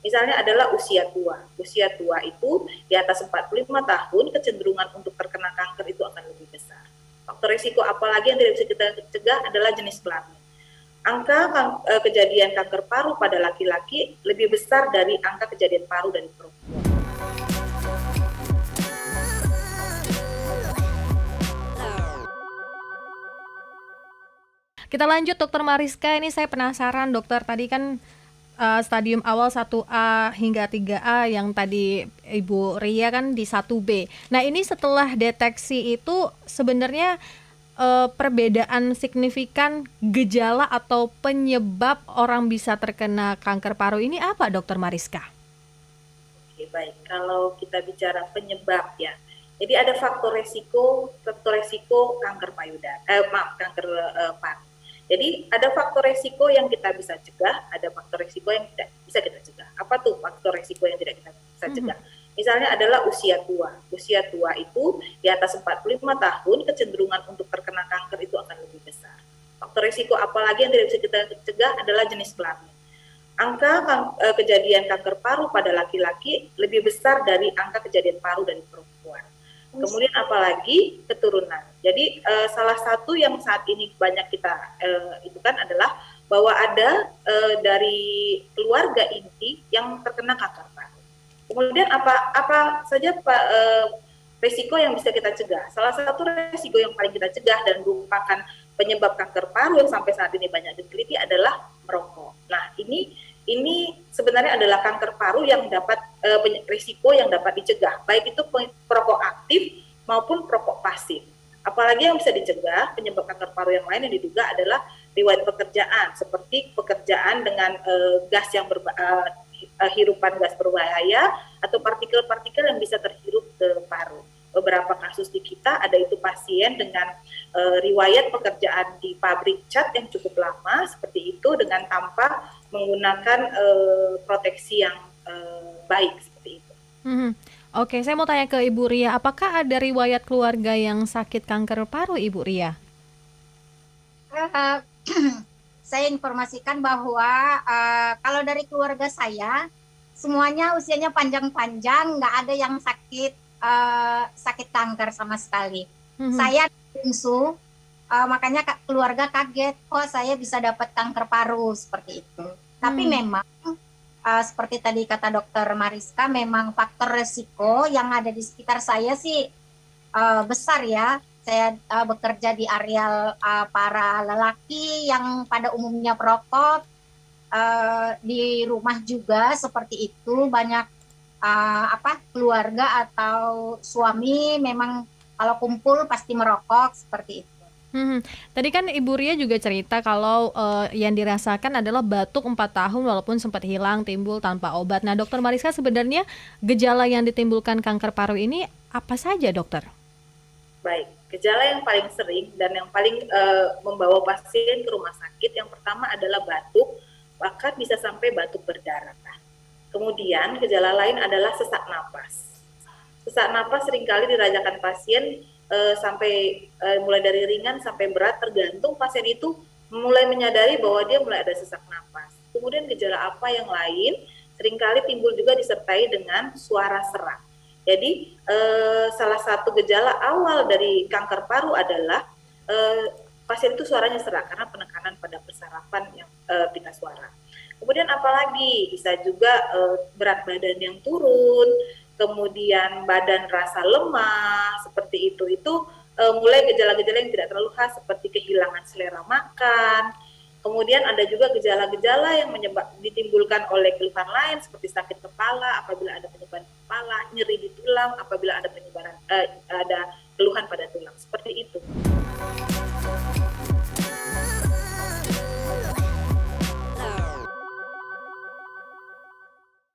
Misalnya adalah usia tua. Usia tua itu di atas 45 tahun kecenderungan untuk terkena kanker itu akan lebih besar. Faktor risiko apalagi yang tidak bisa kita cegah adalah jenis kelamin. Kejadian kanker paru pada laki-laki lebih besar dari angka kejadian paru dari perempuan. Kita lanjut Dokter Mariska, ini saya penasaran dokter, tadi kan stadium awal 1A hingga 3A yang tadi Ibu Ria kan di 1B. Nah ini setelah deteksi itu sebenarnya perbedaan signifikan gejala atau penyebab orang bisa terkena kanker paru ini apa Dokter Mariska? Oke, baik. Kalau kita bicara penyebab ya, jadi ada faktor resiko kanker kanker paru. Jadi ada faktor resiko yang kita bisa cegah, ada faktor resiko yang tidak bisa kita cegah. Apa tuh faktor resiko yang tidak kita bisa cegah? Misalnya adalah usia tua. Usia tua itu di atas 45 tahun kecenderungan untuk terkena kanker itu akan lebih besar. Faktor resiko apalagi yang tidak bisa kita cegah adalah jenis kelamin. Kejadian kanker paru pada laki-laki lebih besar dari angka kejadian paru dari perempuan. Kemudian apalagi keturunan. Jadi salah satu yang saat ini banyak kita itu kan adalah bahwa ada dari keluarga inti yang terkena kanker paru. Kemudian apa saja resiko yang bisa kita cegah? Salah satu resiko yang paling kita cegah dan merupakan penyebab kanker paru yang sampai saat ini banyak diteliti adalah merokok. Nah, ini sebenarnya adalah kanker paru yang dapat risiko yang dapat dicegah, baik itu perokok aktif maupun perokok pasif. Apalagi yang bisa dicegah penyebab kanker paru yang lain yang diduga adalah riwayat pekerjaan, seperti pekerjaan dengan gas yang hirupan gas berbahaya atau partikel-partikel yang bisa terhirup ke paru. Beberapa kasus di kita ada itu pasien dengan riwayat pekerjaan di pabrik cat yang cukup lama seperti itu dengan tanpa menggunakan proteksi yang baik seperti itu. Oke, saya mau tanya ke Ibu Ria, apakah ada riwayat keluarga yang sakit kanker paru, Ibu Ria? Saya informasikan bahwa kalau dari keluarga saya semuanya usianya panjang-panjang, nggak ada yang sakit kanker sama sekali. Saya bungsu, makanya keluarga kaget, kok saya bisa dapat kanker paru seperti itu. Tapi memang seperti tadi kata Dokter Mariska, memang faktor resiko yang ada di sekitar saya sih besar ya. Saya bekerja di areal para lelaki yang pada umumnya perokok, di rumah juga seperti itu banyak keluarga atau suami memang kalau kumpul pasti merokok seperti itu. Tadi kan Ibu Ria juga cerita kalau yang dirasakan adalah batuk 4 tahun walaupun sempat hilang, timbul tanpa obat. Nah Dokter Mariska, sebenarnya gejala yang ditimbulkan kanker paru ini apa saja dokter? Baik, gejala yang paling sering dan yang paling membawa pasien ke rumah sakit yang pertama adalah batuk, bahkan bisa sampai batuk berdarah. Kemudian gejala lain adalah sesak napas. Sesak napas seringkali dirasakan pasien sampai mulai dari ringan sampai berat, tergantung pasien itu mulai menyadari bahwa dia mulai ada sesak napas. Kemudian gejala apa yang lain seringkali timbul juga disertai dengan suara serak. Jadi salah satu gejala awal dari kanker paru adalah pasien itu suaranya serak karena penekanan pada persarafan yang pita suara. Kemudian apalagi bisa juga berat badan yang turun, kemudian badan rasa lemah seperti itu mulai gejala-gejala yang tidak terlalu khas seperti kehilangan selera makan. Kemudian ada juga gejala-gejala yang ditimbulkan oleh keluhan lain seperti sakit kepala apabila ada penyebaran kepala, nyeri di tulang apabila ada ada keluhan pada tulang.